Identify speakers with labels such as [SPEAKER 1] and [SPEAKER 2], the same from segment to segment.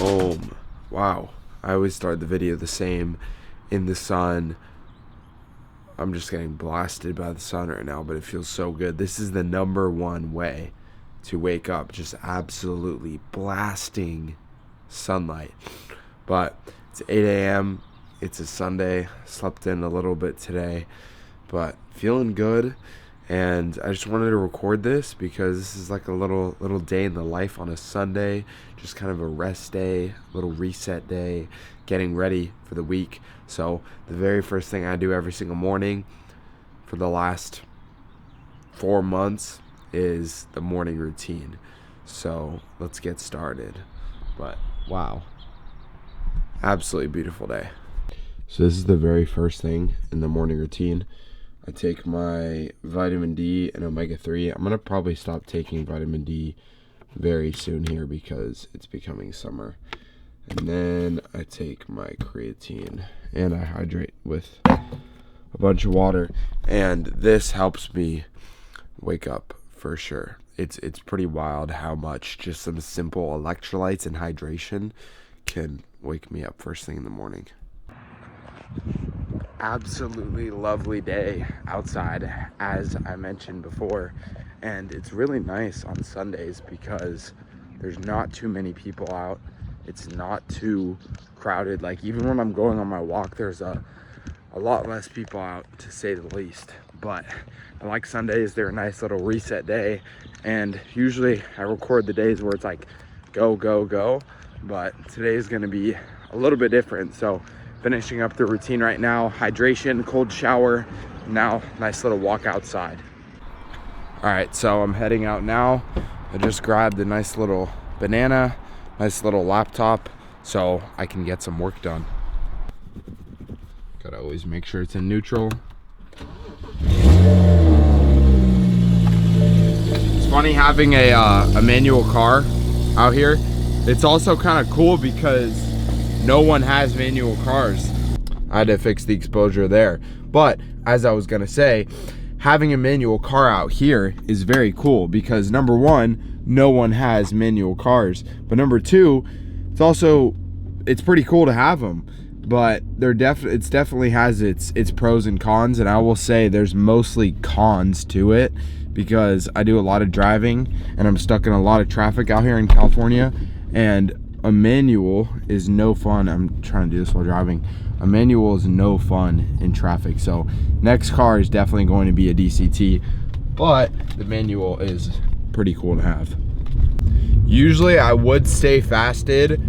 [SPEAKER 1] home. Wow, I always start the video the same, in the sun. I'm just getting blasted by the sun right now, but it feels so good. This is the #1 way to wake up, just absolutely blasting sunlight. But it's 8 a.m. It's a Sunday. Slept in a little bit today, but feeling good. And I just wanted to record this because this is like a little day in the life on a Sunday, just kind of a rest day, a little reset day, getting ready for the week. So the very first thing I do every single morning for the last 4 months is the morning routine. So let's get started. But wow, absolutely beautiful day. So this is the very first thing in the morning routine. I take my vitamin D and omega-3. I'm going to probably stop taking vitamin D very soon here because it's becoming summer. And then I take my creatine and I hydrate with a bunch of water. And this helps me wake up for sure. It's pretty wild how much just some simple electrolytes and hydration can wake me up first thing in the morning. Absolutely lovely day outside, as I mentioned before, and it's really nice on Sundays because there's not too many people out. It's not too crowded. Like, even when I'm going on my walk, there's a lot less people out, to say the least. But I like Sundays. They're a nice little reset day, and usually I record the days where it's like go, but today is going to be a little bit different. So finishing up the routine right now, hydration, cold shower, now nice little walk outside. All right, so I'm heading out now. I just grabbed a nice little banana, nice little laptop, so I can get some work done. Gotta always make sure it's in neutral. It's funny having a manual car out here. It's also kind of cool because no one has manual cars. I had to fix the exposure there. But as I was gonna say, having a manual car out here is very cool because #1, no one has manual cars. But #2, it's pretty cool to have them. But it definitely has its pros and cons, and I will say there's mostly cons to it because I do a lot of driving and I'm stuck in a lot of traffic out here in California, and a manual is no fun. I'm trying to do this while driving. A manual is no fun in traffic. So next car is definitely going to be a DCT, but the manual is pretty cool to have. Usually I would stay fasted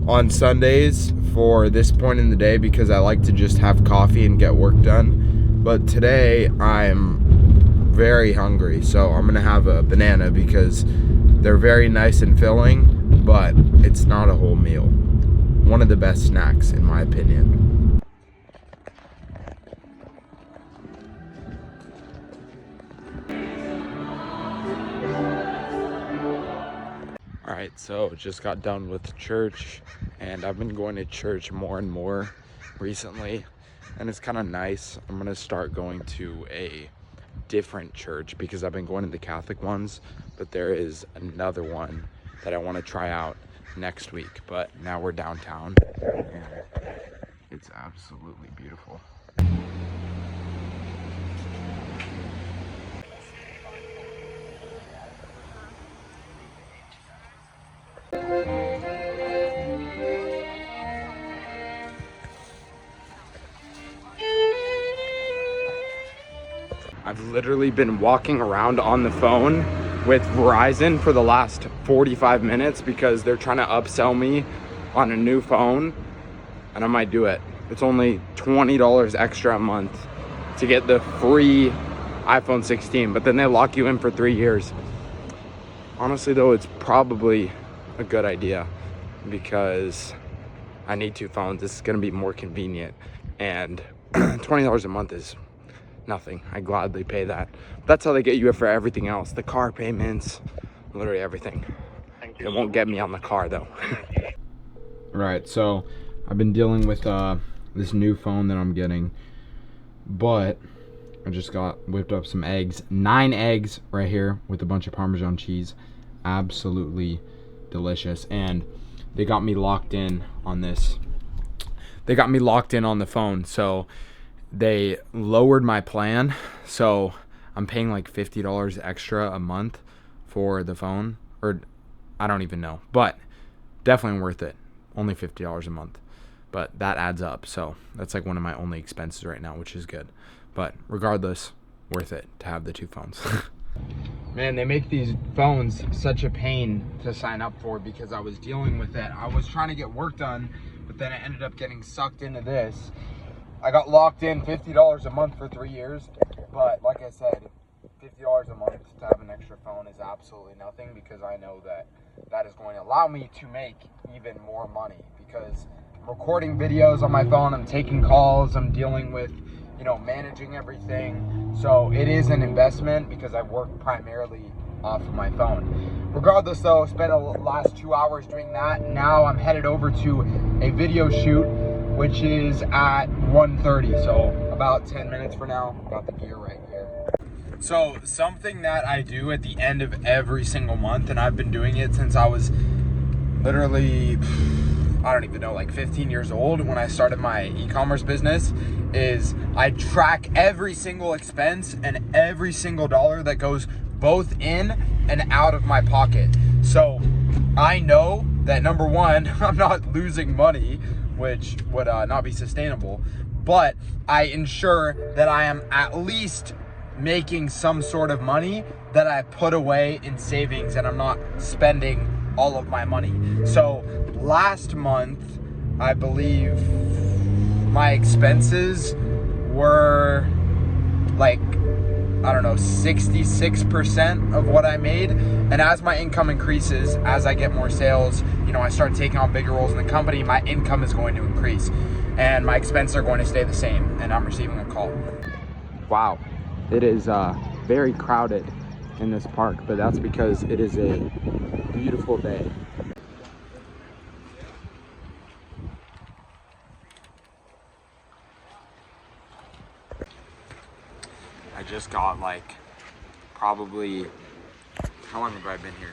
[SPEAKER 1] on Sundays for this point in the day because I like to just have coffee and get work done. But today I'm very hungry, so I'm gonna have a banana because they're very nice and filling, but it's not a whole meal. One of the best snacks in my opinion. All right, so just got done with church, and I've been going to church more and more recently, and it's kind of nice. I'm gonna start going to a different church because I've been going to the Catholic ones, but there is another one that I want to try out next week. But now we're downtown and it's absolutely beautiful. I've literally been walking around on the phone with Verizon for the last 45 minutes because they're trying to upsell me on a new phone, and I might do it. It's only $20 extra a month to get the free iPhone 16, but then they lock you in for 3 years. Honestly though, it's probably a good idea because I need 2 phones. This is gonna be more convenient, and $20 a month is nothing. I gladly pay that. That's how they get you for everything else. The car payments, literally everything. It won't get me on the car though. Right, so I've been dealing with this new phone that I'm getting, but I just whipped up some eggs. 9 eggs right here with a bunch of Parmesan cheese. Absolutely delicious. And
[SPEAKER 2] they got me locked in on this. They got me locked in on the phone, so they lowered my plan. So I'm paying like $50 extra a month for the phone, or I don't even know, but definitely worth it. Only $50 a month, but that adds up. So that's like one of my only expenses right now, which is good. But regardless, worth it to have the two phones. Man, they make these phones such a pain to sign up for because I was dealing with it. I was trying to get work done, but then I ended up getting sucked into this. I got locked in $50 a month for 3 years, but like I said, $50 a month to have an extra phone is absolutely nothing, because I know that that is going to allow me to make even more money, because I'm recording videos on my phone, I'm taking calls, I'm dealing with, you know, managing everything. So it is an investment because I work primarily off of my phone. Regardless though, spent the last 2 hours doing that. Now I'm headed over to a video shoot, which is at 1:30, so about 10 minutes from now. Got the gear right here. So something that I do at the end of every single month, and I've been doing it since I was literally, I don't even know, like 15 years old when I started my e-commerce business, is I track every single expense and every single dollar that goes both in and out of my pocket. So I know that, number one, I'm not losing money, which would not be sustainable, but I ensure that I am at least making some sort of money that I put away in savings, and I'm not spending all of my money. So last month, I believe my expenses were like, I don't know, 66% of what I made. And as my income increases, as I get more sales, you know, I start taking on bigger roles in the company, my income is going to increase and my expenses are going to stay the same. And I'm receiving a call. Wow, it is very crowded in this park, but that's because it is a beautiful day. I just got like probably, how long have I been here?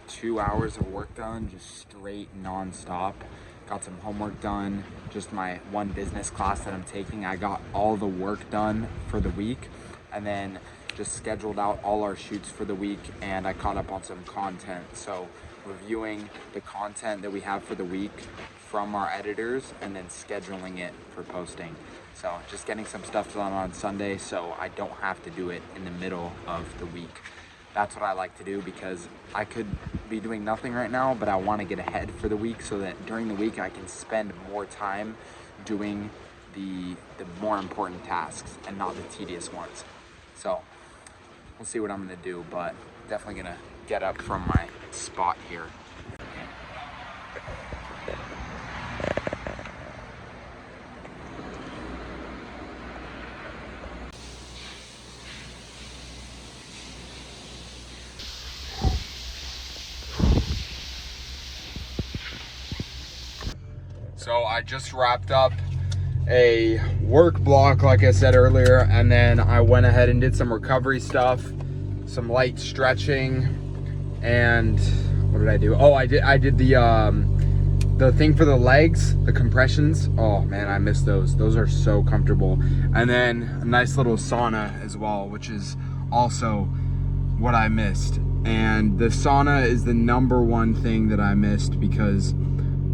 [SPEAKER 2] 2 hours of work done, just straight non-stop. Got some homework done, just my one business class that I'm taking. I got all the work done for the week, and then just scheduled out all our shoots for the week, and I caught up on some content. So reviewing the content that we have for the week from our editors and then scheduling it for posting. So just getting some stuff done on Sunday so I don't have to do it in the middle of the week. That's what I like to do, because I could be doing nothing right now, but I want to get ahead for the week so that during the week I can spend more time doing the more important tasks and not the tedious ones. So we'll see what I'm going to do, but definitely going to get up from my spot here. So I just wrapped up a work block, like I said earlier, and then I went ahead and did some recovery stuff, some light stretching, and what did I do? Oh, I did the thing for the legs, the compressions. Oh man, I miss those. Those are so comfortable. And then a nice little sauna as well, which is also what I missed. And the sauna is the number one thing that I missed, because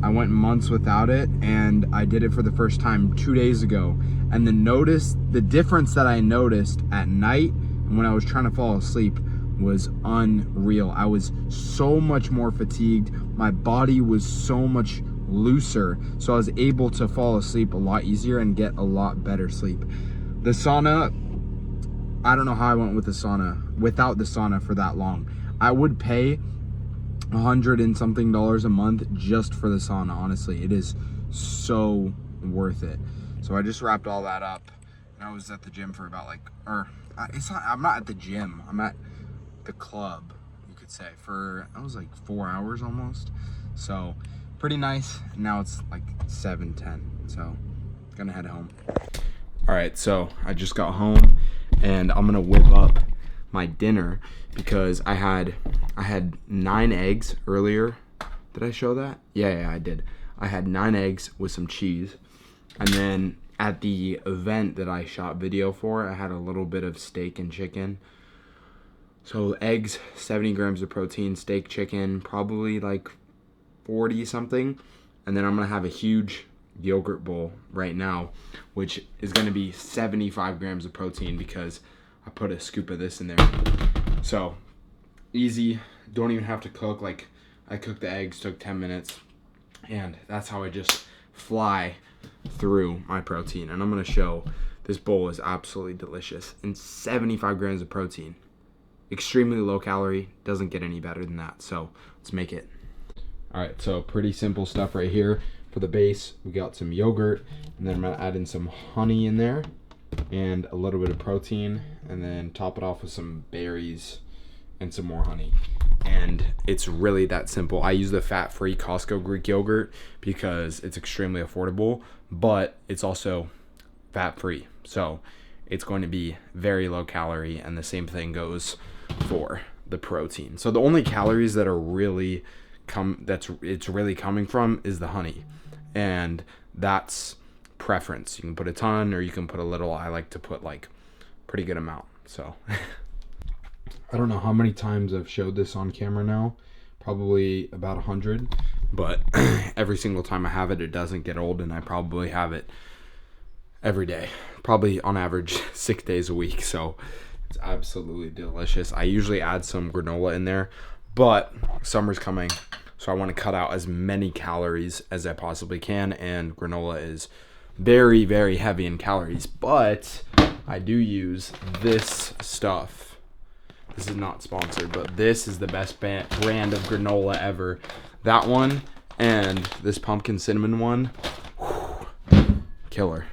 [SPEAKER 2] I went months without it, and I did it for the first time 2 days ago. And the difference that I noticed at night and when I was trying to fall asleep was unreal. I was so much more fatigued. My body was so much looser, so I was able to fall asleep a lot easier and get a lot better sleep. The sauna, I don't know how I went with the sauna, without the sauna for that long. I would pay $100 and something a month just for the sauna. Honestly, it is so worth it. So I just wrapped all that up, and I was at the gym for about I'm not at the gym, I'm at the club, you could say, for I was like 4 hours almost. So pretty nice. Now it's like 7:10, so gonna head home. All right, so I just got home and I'm gonna whip up my dinner, because I had 9 eggs earlier Did I show that? Yeah, I did. I had 9 eggs with some cheese. And then at the event that I shot video for, I had a little bit of steak and chicken. So eggs, 70 grams of protein, steak, chicken, probably like 40 something. And then I'm going to have a huge yogurt bowl right now, which is going to be 75 grams of protein because I put a scoop of this in there. So easy, don't even have to cook. Like, I cooked the eggs, took 10 minutes, and that's how I just fly through my protein. And I'm going to show this bowl is absolutely delicious, and 75 grams of protein. Extremely low calorie, doesn't get any better than that. So let's make it. All right, so pretty simple stuff right here. For the base, we got some yogurt, and then I'm gonna add in some honey in there and a little bit of protein, and then top it off with some berries and some more honey. And it's really that simple. I use the fat-free Costco Greek yogurt because it's extremely affordable, but it's also fat-free. So it's going to be very low calorie, and the same thing goes for the protein. So the only calories that are really it's really coming from is the honey, and that's preference. You can put a ton or you can put a little. I like to put like pretty good amount. So I don't know how many times I've showed this on camera now, probably about 100, but every single time I have it, it doesn't get old, and I probably have it every day, probably on average 6 days a week. So it's absolutely delicious. I usually add some granola in there, but summer's coming, so I want to cut out as many calories as I possibly can, and granola is very, very heavy in calories, but I do use this stuff. This is not sponsored, but this is the best brand of granola ever. That one and this pumpkin cinnamon one, whew, killer.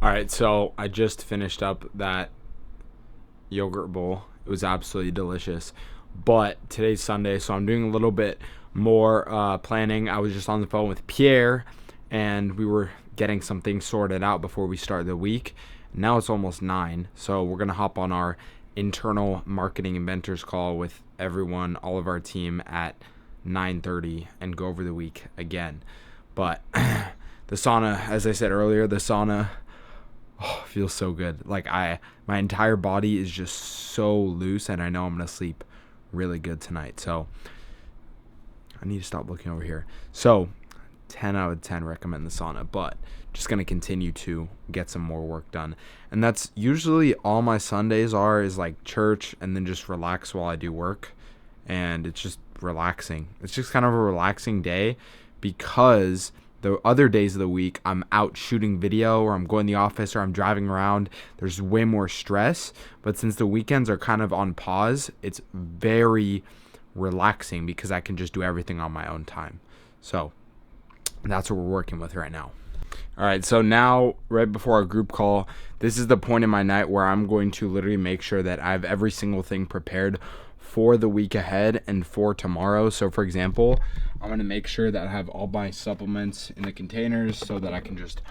[SPEAKER 2] All right, so I just finished up that yogurt bowl. It was absolutely delicious. But today's Sunday, so I'm doing a little bit more planning. I was just on the phone with Pierre, and we were getting some things sorted out before we start the week. Now it's almost 9, so we're going to hop on our internal marketing inventors call with everyone, all of our team, at 9:30 and go over the week again. But the sauna, as I said earlier, the sauna feels so good. Like my entire body is just so loose, and I know I'm going to sleep really good tonight. So I need to stop looking over here. So 10 out of 10 recommend the sauna, but just going to continue to get some more work done. And that's usually all my Sundays are, is like church and then just relax while I do work. And it's just relaxing. It's just kind of a relaxing day, because the other days of the week I'm out shooting video, or I'm going to the office, or I'm driving around. There's way more stress. But since the weekends are kind of on pause, it's very relaxing because I can just do everything on my own time. So that's what we're working with right now. All right, so now right before our group call, this is the point in my night where I'm going to literally make sure that I have every single thing prepared for the week ahead and for tomorrow. So for example, I'm going to make sure that I have all my supplements in the containers so that I can just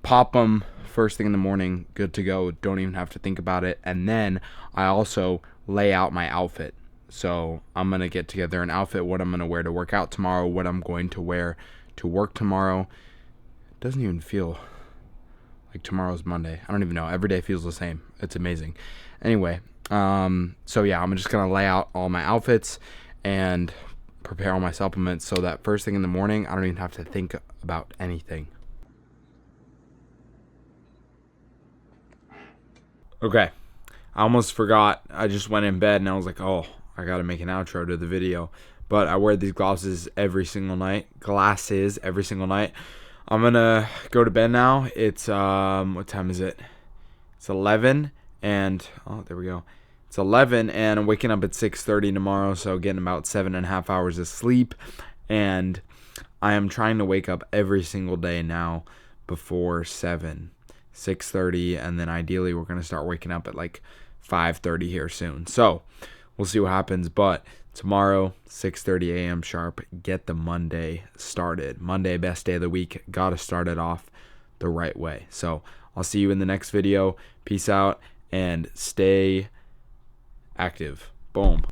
[SPEAKER 2] pop them first thing in the morning, good to go, don't even have to think about it. And then I also lay out my outfit. So I'm going to get together an outfit, what I'm going to wear to work out tomorrow, what I'm going to wear to work tomorrow. It doesn't even feel like tomorrow's Monday. I don't even know. Every day feels the same. It's amazing. Anyway, so yeah, I'm just going to lay out all my outfits and prepare all my supplements so that first thing in the morning, I don't even have to think about anything. Okay, I almost forgot. I just went in bed and I was like, oh, I got to make an outro to the video. But I wear these glasses every single night. I'm going to go to bed now. It's, what time is it? It's 11 and, oh, there we go. It's 11 and I'm waking up at 6:30 tomorrow. So getting about 7.5 hours of sleep. And I am trying to wake up every single day now before 6:30. And then ideally we're going to start waking up at like 5:30 here soon. So we'll see what happens. But tomorrow, 6:30 a.m. sharp, get the Monday started. Monday, best day of the week. Got to start it off the right way. So I'll see you in the next video. Peace out and stay active. Boom.